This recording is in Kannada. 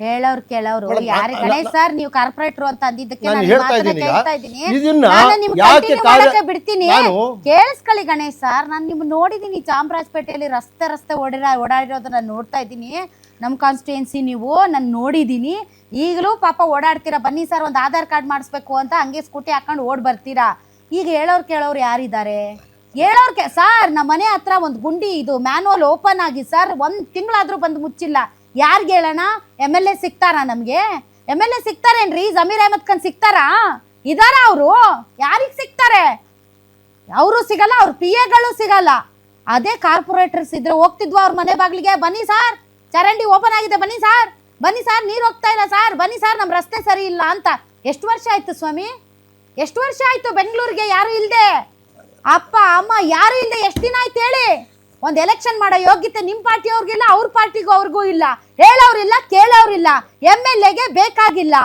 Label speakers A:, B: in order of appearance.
A: ಹೇಳೋರು ಕೇಳೋರು ಯಾರು ಗಣೇಶ್ ಸರ್ ನೀವು ಕಾರ್ಪೊರೇಟರ್ ಅಂತ ಅಂದಿದ್ದಕ್ಕೆ
B: ನಾನು
A: ನಾನು
B: ಹೇಳ್ತಾ
A: ಮಾತನ್ನ
B: ಇದ್ದೀನಿ
A: ಕೇಳ್ತಾ ಇದ್ದೀನಿ.
B: ಇದನ್ನ
A: ನಾನು ನಿಮ್ಗೆ
B: ಯಾಕೆ
A: continue
B: ಕಾರ್ಯ
A: ಮಾಡಕ್ಕೆ ಬಿಡ್ತೀನಿ.
B: ನಾನು
A: ಕೇಳಿಸ್ಕೊಳ್ಳಿ ಗಣೇಶ್ ಸರ್, ನಾನು ನಿಮ್ ನೋಡಿದೀನಿ ಚಾಮರಾಜಪೇಟೆಯಲ್ಲಿ ರಸ್ತೆ ಓಡಾಡಿರೋದನ್ನ ನೋಡ್ತಾ ಇದ್ದೀನಿ. ನಮ್ ಕಾನ್ಸ್ಟಿಟ್ಯೂನ್ಸಿ ನೀವು ನಾನು ನೋಡಿದೀನಿ. ಈಗಲೂ ಪಾಪ ಓಡಾಡ್ತೀರಾ, ಬನ್ನಿ ಸರ್ ಒಂದು ಆಧಾರ್ ಕಾರ್ಡ್ ಮಾಡಿಸ್ಬೇಕು ಅಂತ ಹಂಗೆ ಸ್ಕೂಟಿ ಹಾಕೊಂಡು ಓಡ್ ಬರ್ತೀರಾ. ಈಗ ಹೇಳೋರು ಕೇಳೋರು ಯಾರಿದ್ದಾರೆ? ಹೇಳೋರ್ಗೆ ಸರ್ ನಮ್ಮ ಮನೆ ಹತ್ರ ಒಂದು ಗುಂಡಿ ಇದು ಮ್ಯಾನುವಲ್ ಓಪನ್ ಆಗಿ ಸರ್ 1 ತಿಂಗಳಾದ್ರೂ ಬಂದು ಮುಚ್ಚಿಲ್ಲ. ಯಾರಿಗೆ ಹೇಳೋಣ? MLA ಸಿಗ್ತಾರಾ? ನಮ್ಗೆ MLA ಸಿಗ್ತಾರೇನ್ರಿ? ಜಮೀರ್ ಅಹಮದ್ ಖಾನ್ ಸಿಗ್ತಾರಾ? ಇದಾರ ಅವರು? ಯಾರಿಗೆ ಸಿಗ್ತಾರೆ? ಅವರು ಸಿಗಲ್ಲ, ಅವ್ರ PAಗಳು ಸಿಗಲ್ಲ. ಅದೇ ಕಾರ್ಪೊರೇಟರ್ಸ್ ಇದ್ರೆ ಹೋಗ್ತಿದ್ವು ಅವ್ರ ಮನೆ ಬಾಗಿಲಿಗೆ, ಬನ್ನಿ ಸರ್ ಚರಂಡಿ ಓಪನ್ ಆಗಿದೆ, ಬನ್ನಿ ಸರ್ ನೀರು ಹೋಗ್ತಾ ಇಲ್ಲ ಸರ್, ಬನ್ನಿ ಸರ್ ನಮ್ಮ ರಸ್ತೆ ಸರಿ ಇಲ್ಲ ಅಂತ. ಎಷ್ಟು ವರ್ಷ ಆಯ್ತು ಸ್ವಾಮಿ? ಎಷ್ಟು ವರ್ಷ ಆಯ್ತು ಬೆಂಗಳೂರಿಗೆ ಯಾರು ಇಲ್ದೆ, ಅಪ್ಪ ಅಮ್ಮ ಯಾರು ಇಲ್ದೆ? ಎಷ್ಟು ದಿನ ಆಯ್ತು ಹೇಳಿ? ಒಂದು ಎಲೆಕ್ಷನ್ ಮಾಡೋ ಯೋಗ್ಯತೆ ನಿಮ್ಮ ಪಾರ್ಟಿಯವ್ರಿಗಿಲ್ಲ, ಅವ್ರ ಪಾರ್ಟಿಗೂ ಅವ್ರಿಗೂ ಇಲ್ಲ. ಹೇಳೋರಿಲ್ಲ, ಕೇಳೋರಿಲ್ಲ. MLAಗೆ ಬೇಕಾಗಿಲ್ಲ.